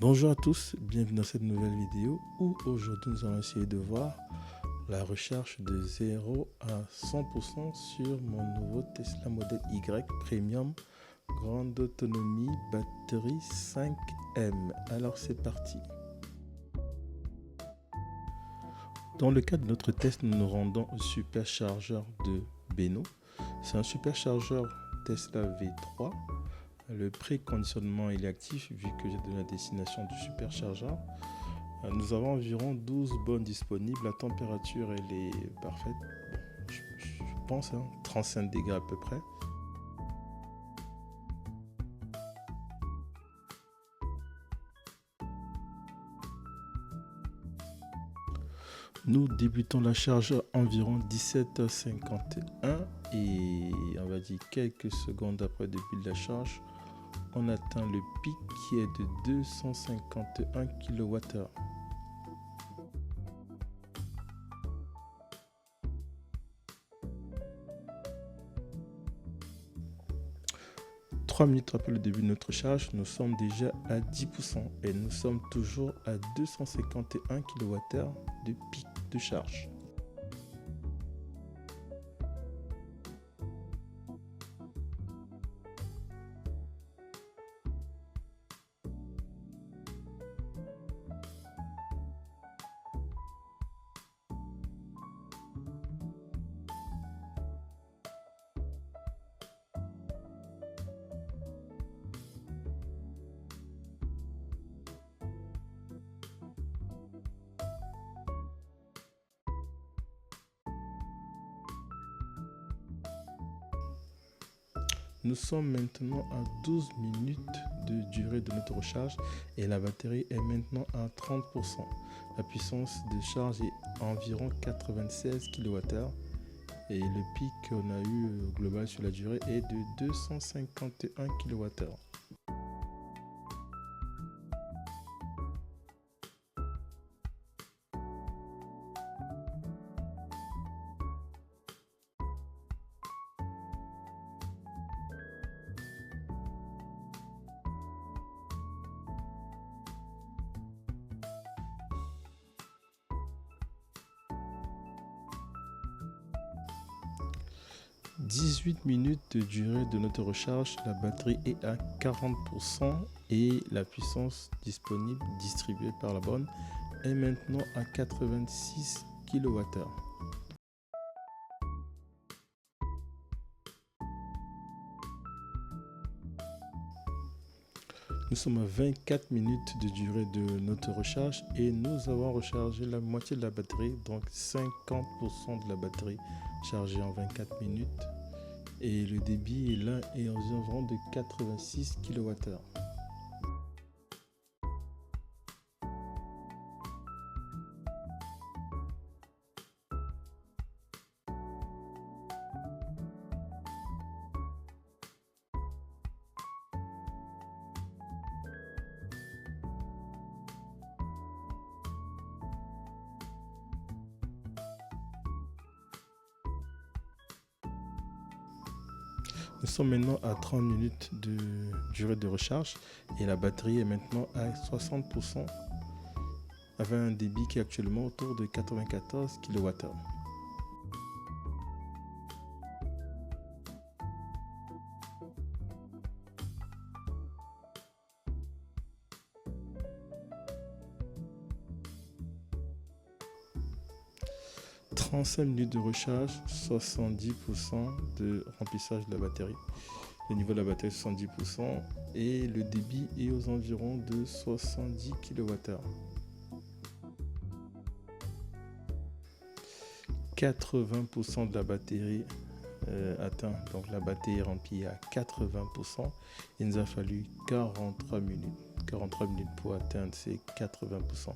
Bonjour à tous, bienvenue dans cette nouvelle vidéo où aujourd'hui nous allons essayer de voir la recherche de 0 à 100% sur mon nouveau Tesla Model Y Premium grande autonomie batterie 5M. Alors c'est parti. Dans le cadre de notre test, nous nous rendons au superchargeur de Beno. C'est un superchargeur Tesla V3. Le préconditionnement est actif vu que j'ai donné la destination du superchargeur. Nous avons environ 12 bornes disponibles. La température elle est parfaite. Bon, je pense 35 degrés à peu près. Nous débutons la charge à environ 17h51 et on va dire quelques secondes après le début de la charge, on atteint le pic qui est de 251 kWh. Trois minutes après le début de notre charge, nous sommes déjà à 10% et nous sommes toujours à 251 kWh de pic de charge. Nous sommes maintenant à 12 minutes de durée de notre recharge et la batterie est maintenant à 30%. La puissance de charge est environ 96 kWh et le pic qu'on a eu global sur la durée est de 251 kWh. « 18 minutes de durée de notre recharge, la batterie est à 40% et la puissance disponible distribuée par la borne est maintenant à 86 kWh. Nous sommes à 24 minutes de durée de notre recharge et nous avons rechargé la moitié de la batterie, donc 50% de la batterie chargée en 24 minutes. Et le débit est là et aux environs de 86 kWh. Nous sommes maintenant à 30 minutes de durée de recharge et la batterie est maintenant à 60% avec un débit qui est actuellement autour de 94 kWh. « 35 minutes de recharge, 70% de remplissage de la batterie. Le niveau de la batterie est 70% et le débit est aux environs de 70 kWh. 80% de la batterie atteint, donc la batterie est remplie à 80%. Il nous a fallu 43 minutes pour atteindre ces 80%.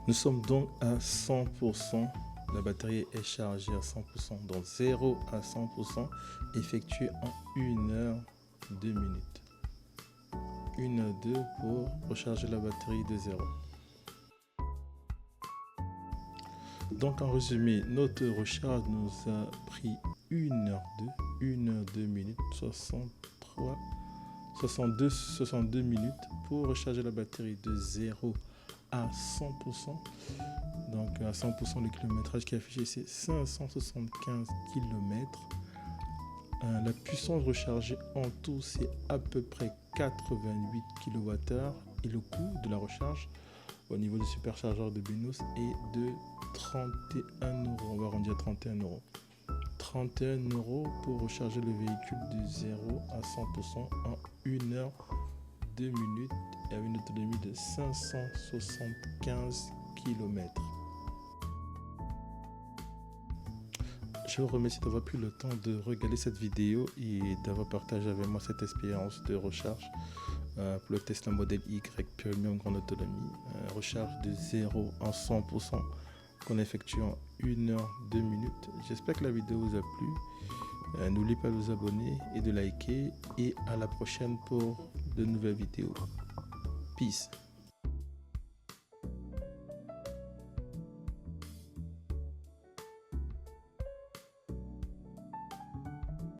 Nous sommes donc à 100%. La batterie est chargée à 100%. Donc 0 à 100% effectué en 1 heure 2 minutes. 1 heure 2 pour recharger la batterie de 0. Donc en résumé, notre recharge nous a pris 1 heure 2 minutes, 62 minutes pour recharger la batterie de 0 à 100%. Donc à 100%, le kilométrage qui est affiché, c'est 575 km. La puissance rechargée en tout, c'est à peu près 88 kWh. Et le coût de la recharge au niveau du superchargeur de Benos est de 31 €. On va arrondir à 31 €. 31 € pour recharger le véhicule de 0 à 100% en 1 heure 2 minutes et avec une autonomie de 575 km. Je vous remercie d'avoir pris le temps de regarder cette vidéo et d'avoir partagé avec moi cette expérience de recharge pour le Tesla Model Y Premium Grande Autonomie. Recharge de 0 à 100% qu'on effectue en 1 heure 2 minutes. J'espère que la vidéo vous a plu. N'oubliez pas de vous abonner et de liker. Et à la prochaine pour de nouvelles vidéos. Peace.